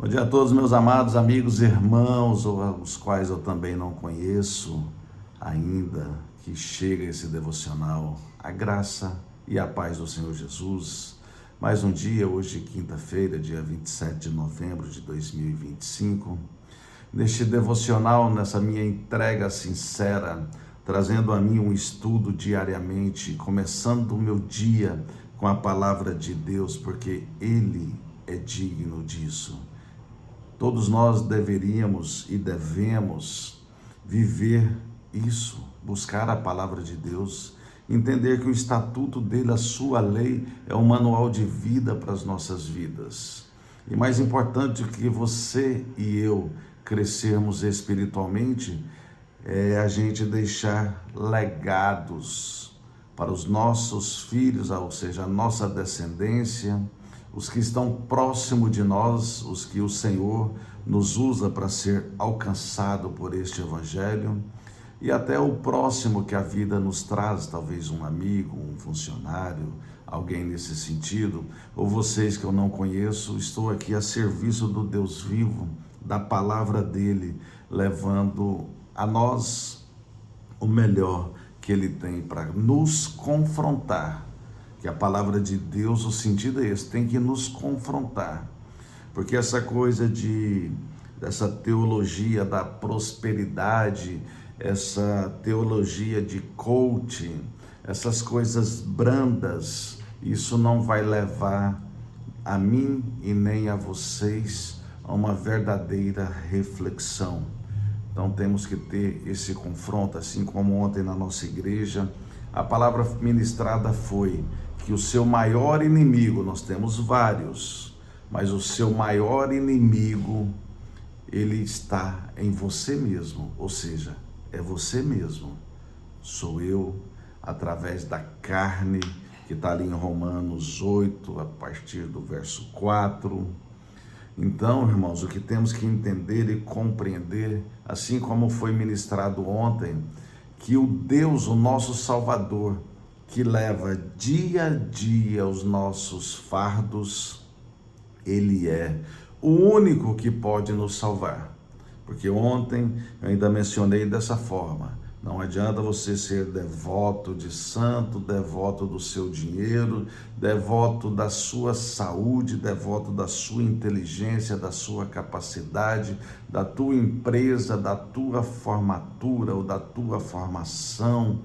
Bom dia a todos, meus amados amigos e irmãos, os quais eu também não conheço ainda, que chega esse devocional. A graça e a paz do Senhor Jesus. Mais um dia, hoje quinta-feira, dia 27 de novembro de 2025. Neste devocional, nessa minha entrega sincera, trazendo a mim um estudo diariamente, começando o meu dia com a palavra de Deus, porque Ele é digno disso. Todos nós deveríamos e devemos viver isso, buscar a palavra de Deus, entender que o estatuto dele, a sua lei, é um manual de vida para as nossas vidas. E mais importante que você e eu crescermos espiritualmente, é a gente deixar legados para os nossos filhos, ou seja, a nossa descendência, os que estão próximo de nós, os que o Senhor nos usa para ser alcançado por este Evangelho, e até o próximo que a vida nos traz, talvez um amigo, um funcionário, alguém nesse sentido, ou vocês que eu não conheço. Estou aqui a serviço do Deus vivo, da palavra dele, levando a nós o melhor que ele tem para nos confrontar. Que a palavra de Deus, o sentido é esse, tem que nos confrontar. Porque essa coisa dessa teologia da prosperidade, essa teologia de coaching, essas coisas brandas, isso não vai levar a mim e nem a vocês a uma verdadeira reflexão. Então temos que ter esse confronto, assim como ontem na nossa igreja, a palavra ministrada foi que o seu maior inimigo, nós temos vários, mas o seu maior inimigo, ele está em você mesmo, ou seja, é você mesmo, sou eu, através da carne, que está ali em Romanos 8, a partir do verso 4. Então, irmãos, o que temos que entender e compreender, assim como foi ministrado ontem, que o Deus, o nosso Salvador, que leva dia a dia os nossos fardos, Ele é o único que pode nos salvar. Porque ontem eu ainda mencionei dessa forma, não adianta você ser devoto de santo, devoto do seu dinheiro, devoto da sua saúde, devoto da sua inteligência, da sua capacidade, da tua empresa, da tua formatura ou da tua formação,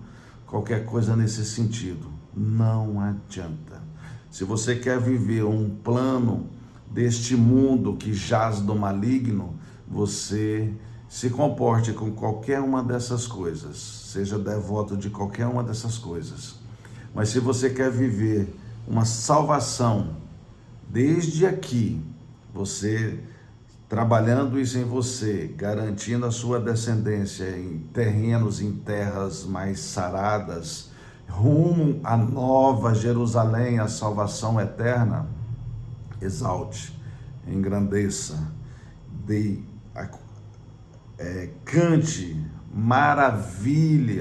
qualquer coisa nesse sentido. Não adianta. Se você quer viver um plano deste mundo que jaz do maligno, você se comporte com qualquer uma dessas coisas, seja devoto de qualquer uma dessas coisas. Mas se você quer viver uma salvação desde aqui, você trabalhando isso em você, garantindo a sua descendência em terrenos, em terras mais saradas, rumo à nova Jerusalém, a salvação eterna, exalte, engrandeça, cante maravilhas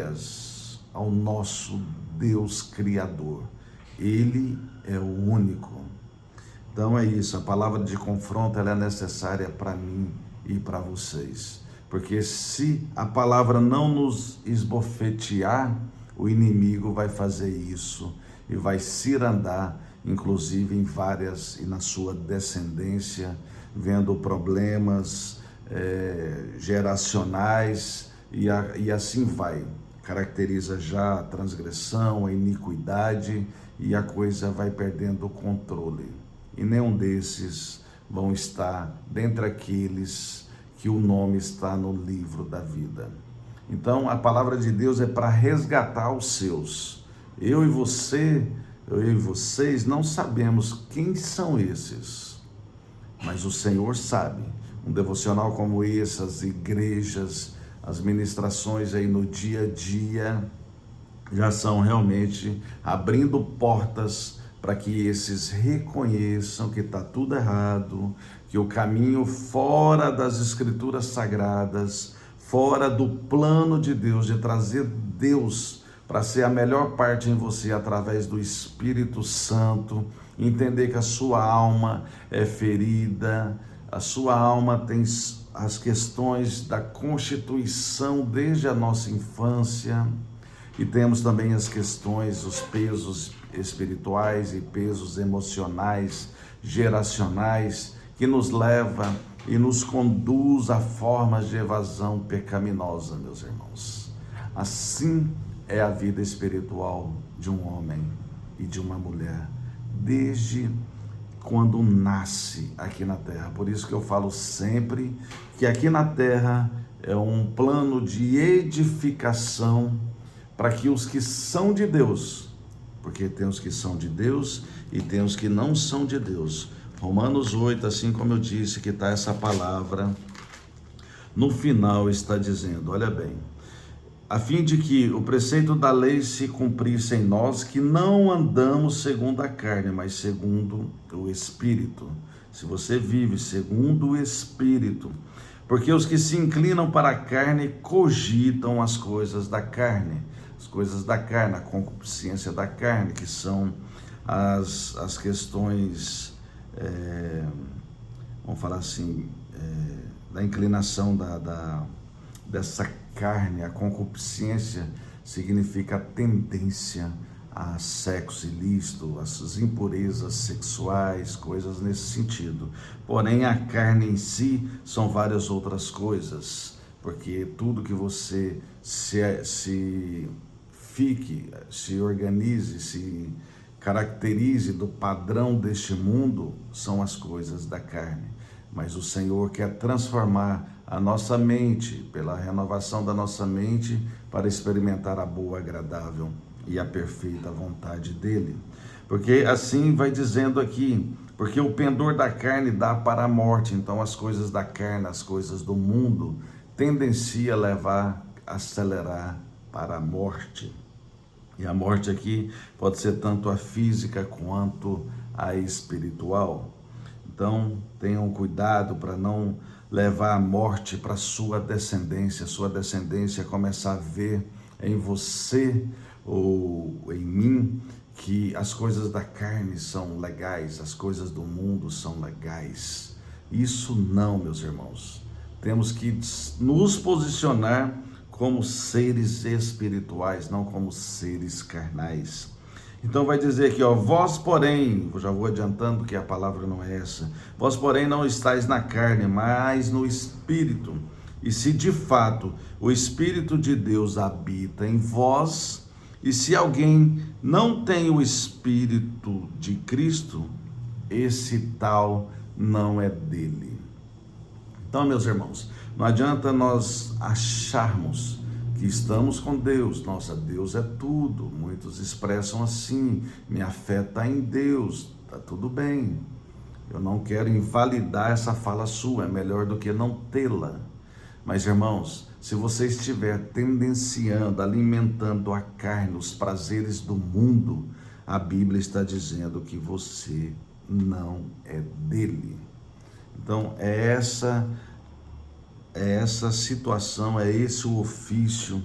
ao nosso Deus Criador. Ele é o único. Então é isso, a palavra de confronto ela é necessária para mim e para vocês. Porque se a palavra não nos esbofetear, o inimigo vai fazer isso e vai cirandar, inclusive em várias e na sua descendência, vendo problemas geracionais e assim vai. Caracteriza já a transgressão, a iniquidade e a coisa vai perdendo o controle. E nenhum desses vão estar dentre aqueles que o nome está no livro da vida. Então a palavra de Deus é para resgatar os seus. Eu e vocês não sabemos quem são esses, mas o Senhor sabe. Um devocional como esse, as igrejas, as ministrações aí no dia a dia, já são realmente abrindo portas para que esses reconheçam que está tudo errado, que o caminho fora das escrituras sagradas, fora do plano de Deus, de trazer Deus para ser a melhor parte em você através do Espírito Santo, entender que a sua alma é ferida, A sua alma tem as questões da constituição desde a nossa infância, e temos também as questões, os pesos espirituais e pesos emocionais, geracionais, que nos leva e nos conduz a formas de evasão pecaminosa, meus irmãos. Assim é a vida espiritual de um homem e de uma mulher, desde quando nasce aqui na terra. Por isso que eu falo sempre que aqui na terra é um plano de edificação para que os que são de Deus, porque tem os que são de Deus e tem os que não são de Deus. Romanos 8, assim como eu disse, que está essa palavra, no final está dizendo, olha bem, a fim de que o preceito da lei se cumprisse em nós, que não andamos segundo a carne, mas segundo o Espírito. Se você vive segundo o Espírito, porque os que se inclinam para a carne cogitam as coisas da carne, a concupiscência da carne, que são as questões, vamos falar assim, da inclinação dessa carne. A concupiscência significa a tendência a sexo ilícito, as impurezas sexuais, coisas nesse sentido. Porém, a carne em si são várias outras coisas, porque tudo que você se organize, se caracterize do padrão deste mundo, são as coisas da carne. Mas o Senhor quer transformar a nossa mente, pela renovação da nossa mente, para experimentar a boa, agradável e a perfeita vontade dele. Porque assim vai dizendo aqui, porque o pendor da carne dá para a morte. Então as coisas da carne, as coisas do mundo, tendencia a levar, acelerar para a morte. E a morte aqui pode ser tanto a física quanto a espiritual. Então tenham cuidado para não levar a morte para sua descendência começar a ver em você ou em mim que as coisas da carne são legais, as coisas do mundo são legais. Isso não, meus irmãos. Temos que nos posicionar como seres espirituais, não como seres carnais. Então vai dizer aqui, vós porém, eu já vou adiantando que a palavra não é essa, vós porém não estáis na carne, mas no Espírito. E se de fato o Espírito de Deus habita em vós, e se alguém não tem o Espírito de Cristo, esse tal não é dele. Então, meus irmãos, não adianta nós acharmos que estamos com Deus. Nossa, Deus é tudo. Muitos expressam assim, minha fé está em Deus, está tudo bem. Eu não quero invalidar essa fala sua, é melhor do que não tê-la. Mas, irmãos, se você estiver tendenciando, alimentando a carne, os prazeres do mundo, a Bíblia está dizendo que você não é dele. Então, é essa situação, é esse o ofício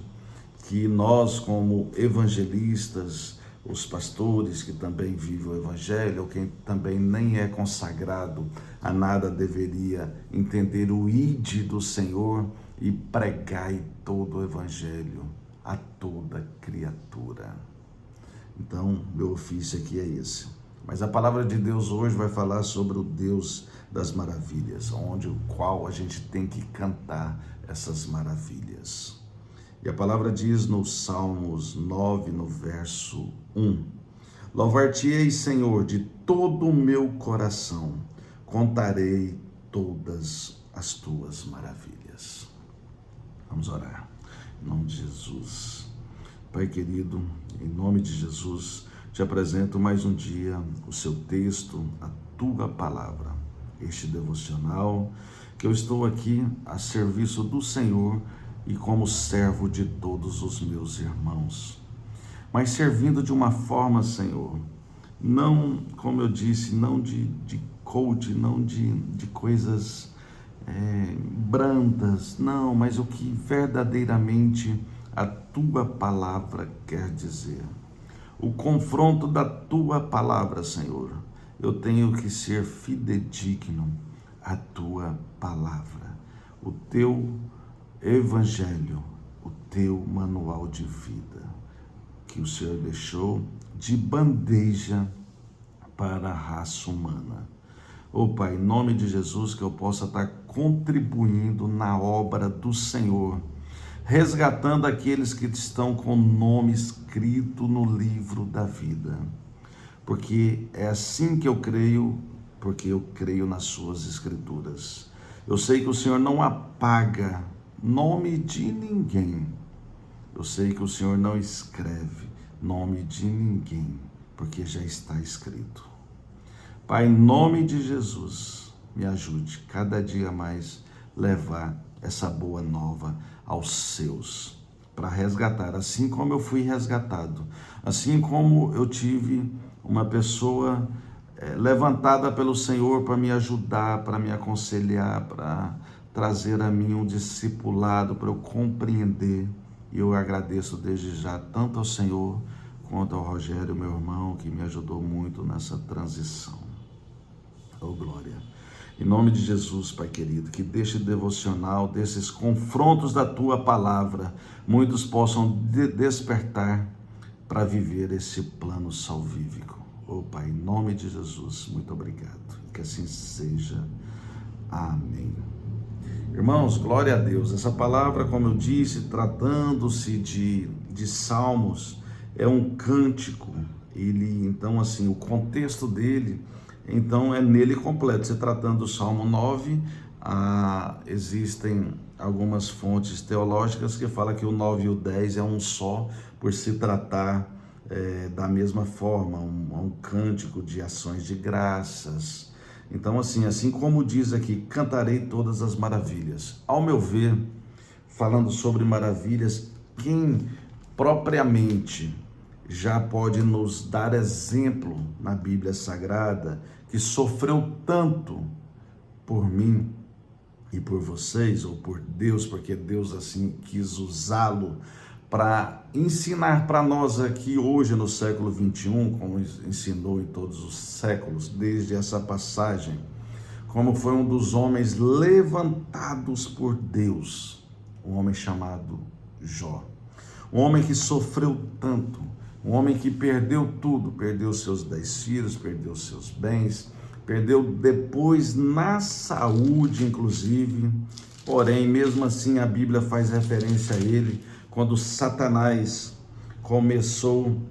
que nós, como evangelistas, os pastores que também vivem o evangelho, ou quem também nem é consagrado a nada, deveria entender o ide do Senhor e pregai todo o evangelho a toda criatura. Então, meu ofício aqui é esse. Mas a palavra de Deus hoje vai falar sobre o Deus das maravilhas, o qual a gente tem que cantar essas maravilhas. E a palavra diz no Salmos 9, no verso 1, louvar-te-ei, Senhor, de todo o meu coração, contarei todas as tuas maravilhas. Vamos orar. Em nome de Jesus. Pai querido, em nome de Jesus, te apresento mais um dia o seu texto, a tua palavra, este devocional, que eu estou aqui a serviço do Senhor e como servo de todos os meus irmãos. Mas servindo de uma forma, Senhor, não, como eu disse, não de coach, não de coisas brandas, não, mas o que verdadeiramente a tua palavra quer dizer. O confronto da tua palavra, Senhor, eu tenho que ser fidedigno a tua palavra, o teu evangelho, o teu manual de vida, que o Senhor deixou de bandeja para a raça humana. Pai, em nome de Jesus, que eu possa estar contribuindo na obra do Senhor, resgatando aqueles que estão com o nome escrito no livro da vida. Porque é assim que eu creio, porque eu creio nas suas escrituras. Eu sei que o Senhor não apaga nome de ninguém. Eu sei que o Senhor não escreve nome de ninguém, porque já está escrito. Pai, em nome de Jesus, me ajude cada dia mais levar essa boa nova aos seus, para resgatar, assim como eu fui resgatado, assim como eu tive uma pessoa levantada pelo Senhor para me ajudar, para me aconselhar, para trazer a mim um discipulado, para eu compreender. E eu agradeço desde já tanto ao Senhor quanto ao Rogério, meu irmão, que me ajudou muito nessa transição. Oh, glória. Em nome de Jesus, Pai querido, que deste devocional, desses confrontos da Tua palavra, muitos possam despertar para viver esse plano salvífico. Oh, Pai, em nome de Jesus, muito obrigado. Que assim seja. Amém. Irmãos, glória a Deus. Essa palavra, como eu disse, tratando-se de Salmos, é um cântico. Ele, então, assim, o contexto dele, então, é nele completo. Se tratando do Salmo 9, existem algumas fontes teológicas que falam que o 9 e o 10 é um só, por se tratar da mesma forma, um cântico de ações de graças. Então, assim como diz aqui, cantarei todas as maravilhas. Ao meu ver, falando sobre maravilhas, quem propriamente já pode nos dar exemplo na Bíblia Sagrada, que sofreu tanto por mim e por vocês, ou por Deus, porque Deus assim quis usá-lo para ensinar para nós aqui hoje no século 21, como ensinou em todos os séculos, desde essa passagem, como foi um dos homens levantados por Deus, um homem chamado Jó. Um homem que sofreu tanto, um homem que perdeu tudo, perdeu seus 10 filhos, perdeu seus bens, perdeu depois na saúde, inclusive. Porém, mesmo assim, a Bíblia faz referência a ele, quando Satanás começou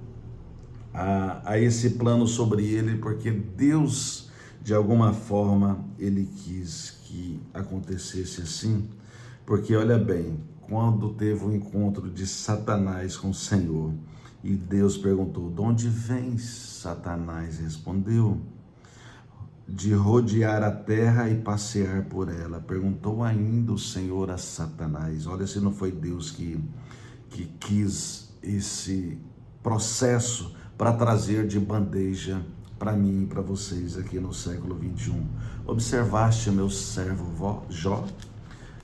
a esse plano sobre ele, porque Deus, de alguma forma, ele quis que acontecesse assim, porque olha bem, quando teve o encontro de Satanás com o Senhor, e Deus perguntou, de onde vens? Satanás respondeu, de rodear a terra e passear por ela. Perguntou ainda o Senhor a Satanás, olha se não foi Deus que quis esse processo para trazer de bandeja para mim e para vocês aqui no século 21. Observaste meu servo Jó?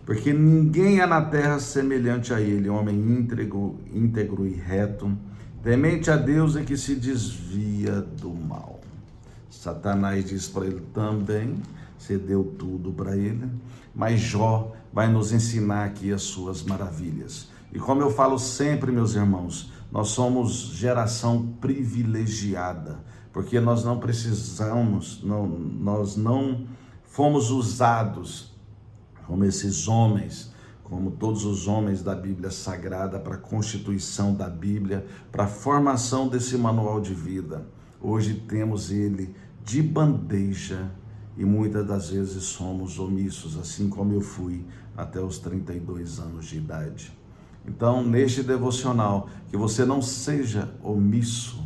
Porque ninguém há na terra semelhante a ele, homem íntegro e reto, temente a Deus e que se desvia do mal. Satanás diz para ele também, cedeu tudo para ele, mas Jó vai nos ensinar aqui as suas maravilhas. E como eu falo sempre, meus irmãos, nós somos geração privilegiada, porque nós não precisamos, nós não fomos usados como esses homens, como todos os homens da Bíblia Sagrada, para a constituição da Bíblia, para a formação desse manual de vida. Hoje temos ele de bandeja e muitas das vezes somos omissos, assim como eu fui até os 32 anos de idade. Então, neste devocional, que você não seja omisso,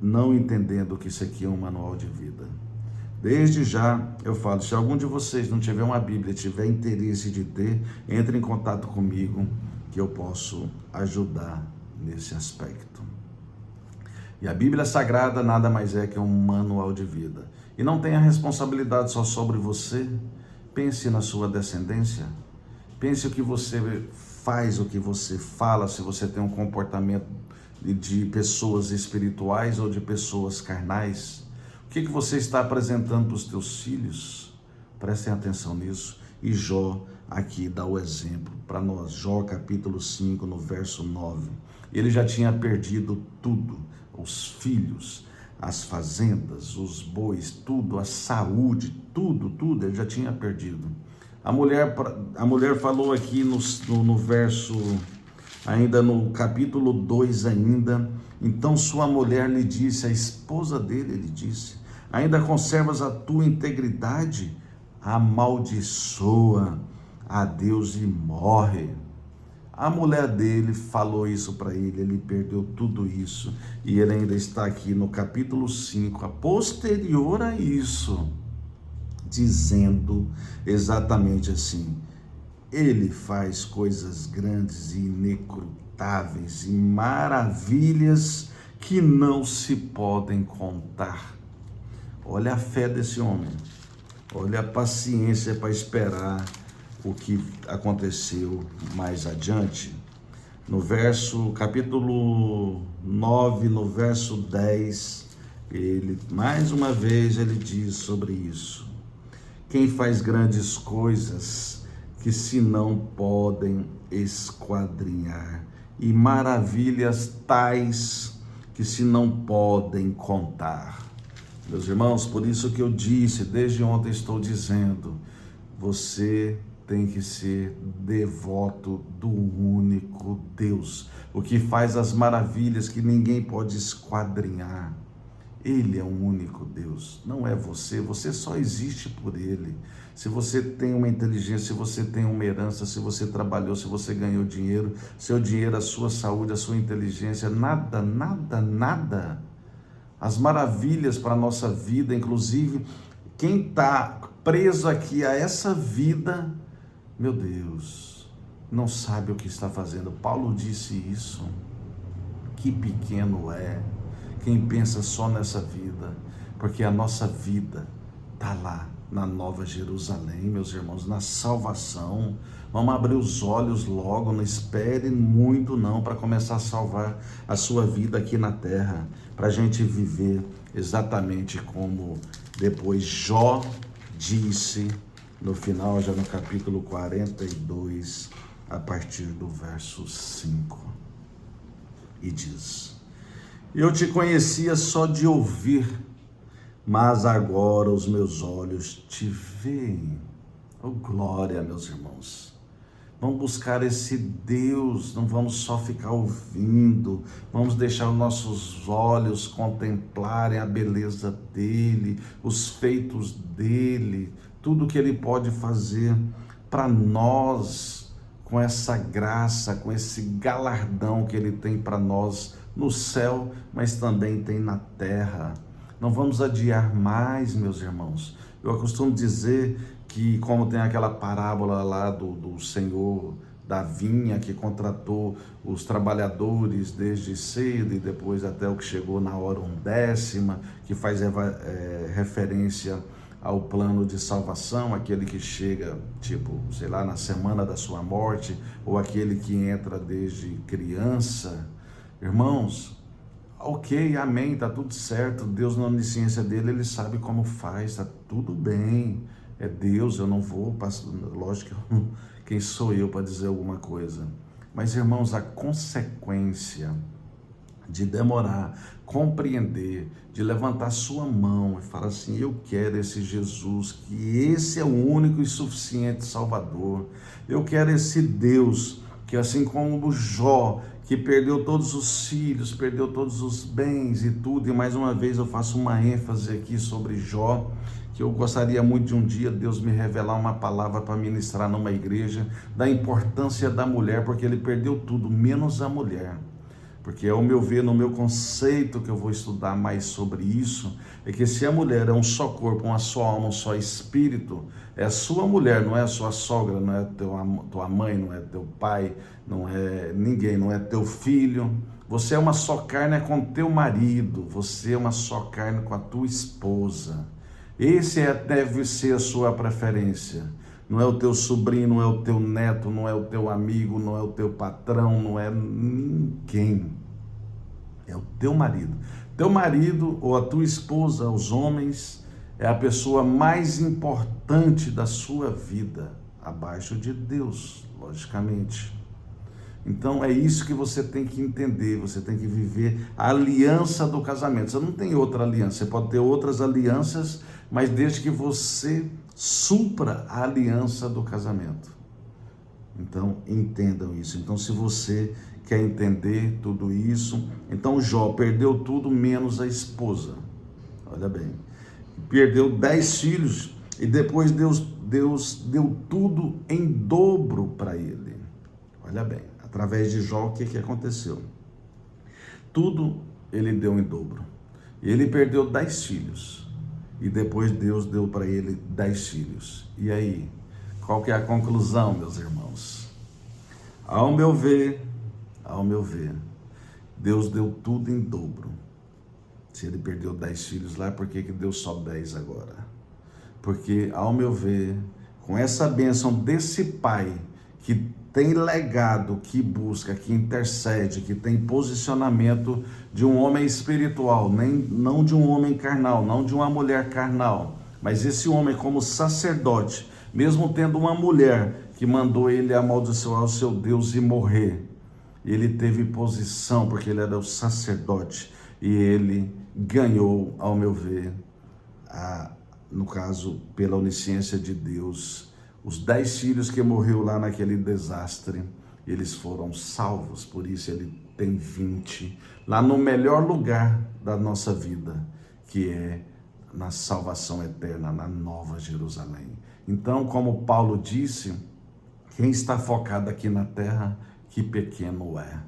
não entendendo que isso aqui é um manual de vida. Desde já eu falo, se algum de vocês não tiver uma Bíblia, tiver interesse de ter, entre em contato comigo, que eu posso ajudar nesse aspecto. E a Bíblia Sagrada nada mais é que um manual de vida. E não tenha responsabilidade só sobre você, pense na sua descendência, pense o que você faz, o que você fala, se você tem um comportamento de pessoas espirituais ou de pessoas carnais. O que você está apresentando para os teus filhos? Prestem atenção nisso. E Jó aqui dá o exemplo para nós. Jó capítulo 5, no verso 9. Ele já tinha perdido tudo, os filhos, as fazendas, os bois, tudo, a saúde, tudo, ele já tinha perdido. A mulher falou aqui no verso, ainda no capítulo 2 ainda, então sua mulher lhe disse, a esposa dele lhe disse, ainda conservas a tua integridade? Amaldiçoa a Deus e morre. A mulher dele falou isso para ele perdeu tudo isso, e ele ainda está aqui no capítulo 5, a posterior a isso, dizendo exatamente assim, ele faz coisas grandes e inescrutáveis e maravilhas que não se podem contar. Olha a fé desse homem, olha a paciência para esperar o que aconteceu mais adiante. No capítulo 9, no verso 10, mais uma vez ele diz sobre isso. Quem faz grandes coisas que se não podem esquadrinhar, e maravilhas tais que se não podem contar. Meus irmãos, por isso que eu disse, desde ontem estou dizendo, você tem que ser devoto do único Deus, o que faz as maravilhas que ninguém pode esquadrinhar. Ele é um único Deus, não é você, você só existe por Ele. Se você tem uma inteligência, se você tem uma herança, se você trabalhou, se você ganhou dinheiro, seu dinheiro, a sua saúde, a sua inteligência, nada. As maravilhas para a nossa vida, inclusive, quem está preso aqui a essa vida, meu Deus, não sabe o que está fazendo. Paulo disse isso, que pequeno é quem pensa só nessa vida, porque a nossa vida está lá na Nova Jerusalém, meus irmãos, na salvação. Vamos abrir os olhos logo, não espere muito não para começar a salvar a sua vida aqui na terra, para a gente viver exatamente como depois Jó disse no final, já no capítulo 42, a partir do verso 5, e diz: eu te conhecia só de ouvir, mas agora os meus olhos te veem. Oh, glória, meus irmãos. Vamos buscar esse Deus, não vamos só ficar ouvindo, vamos deixar os nossos olhos contemplarem a beleza dEle, os feitos dEle, tudo que Ele pode fazer para nós, com essa graça, com esse galardão que Ele tem para nós no céu, mas também tem na terra. Não vamos adiar mais, meus irmãos. Eu costumo dizer que, como tem aquela parábola lá do senhor da vinha que contratou os trabalhadores desde cedo e depois até o que chegou na hora 1/10, que faz referência ao plano de salvação, aquele que chega, sei lá, na semana da sua morte, ou aquele que entra desde criança. Irmãos, ok, amém, tá tudo certo, Deus na onisciência dele, ele sabe como faz, tá tudo bem, é Deus, eu não vou, lógico que quem sou eu para dizer alguma coisa, mas irmãos, a consequência de demorar, compreender, de levantar sua mão e falar assim, eu quero esse Jesus, que esse é o único e suficiente Salvador, eu quero esse Deus, que assim como Jó, que perdeu todos os filhos, perdeu todos os bens e tudo, e mais uma vez eu faço uma ênfase aqui sobre Jó, que eu gostaria muito de um dia Deus me revelar uma palavra para ministrar numa igreja, da importância da mulher, porque ele perdeu tudo, menos a mulher. Porque ao meu ver, no meu conceito que eu vou estudar mais sobre isso, é que se a mulher é um só corpo, uma só alma, um só espírito, é a sua mulher, não é a sua sogra, não é tua mãe, não é teu pai, não é ninguém, não é teu filho. Você é uma só carne com teu marido, você é uma só carne com a tua esposa. Deve ser a sua preferência. Não é o teu sobrinho, não é o teu neto, não é o teu amigo, não é o teu patrão, não é ninguém. É o teu marido. Teu marido ou a tua esposa, os homens, é a pessoa mais importante da sua vida, abaixo de Deus, logicamente. Então é isso que você tem que entender, você tem que viver a aliança do casamento. Você não tem outra aliança, você pode ter outras alianças, mas desde que você supra a aliança do casamento. Então entendam isso. Então se você quer entender tudo isso, então Jó perdeu tudo menos a esposa. Olha bem, perdeu 10 filhos e depois Deus deu tudo em dobro para ele. Olha bem, através de Jó, o que aconteceu? Tudo ele deu em dobro. Ele perdeu 10 filhos. E depois Deus deu para ele 10 filhos. E aí, qual que é a conclusão, meus irmãos? Ao meu ver, Deus deu tudo em dobro. Se ele perdeu 10 filhos lá, por que deu só 10 agora? Porque, ao meu ver, com essa bênção desse pai que tem legado, que busca, que intercede, que tem posicionamento de um homem espiritual, não de um homem carnal, não de uma mulher carnal, mas esse homem como sacerdote, mesmo tendo uma mulher que mandou ele amaldiçoar o seu Deus e morrer, ele teve posição porque ele era o sacerdote e ele ganhou, ao meu ver, no caso, pela onisciência de Deus, os 10 filhos que morreu lá naquele desastre, eles foram salvos, por isso ele tem 20, lá no melhor lugar da nossa vida, que é na salvação eterna, na Nova Jerusalém. Então, como Paulo disse, quem está focado aqui na terra, que pequeno é.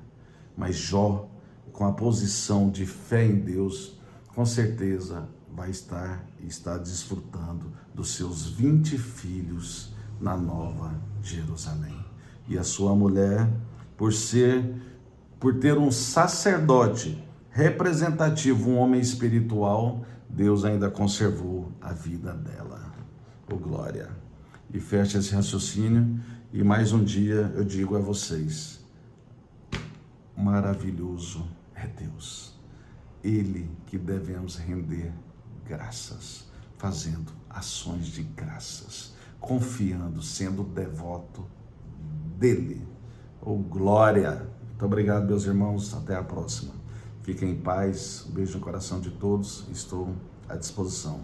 Mas Jó, com a posição de fé em Deus, com certeza vai estar e está desfrutando dos seus 20 filhos na Nova Jerusalém. E a sua mulher, por ter um sacerdote representativo, um homem espiritual, Deus ainda conservou a vida dela. Oh, glória! E fecha esse raciocínio, e mais um dia eu digo a vocês, maravilhoso é Deus. Ele que devemos render graças, fazendo ações de graças, confiando, sendo devoto dele. Oh, glória! Muito obrigado, meus irmãos. Até a próxima. Fiquem em paz. Um beijo no coração de todos. Estou à disposição.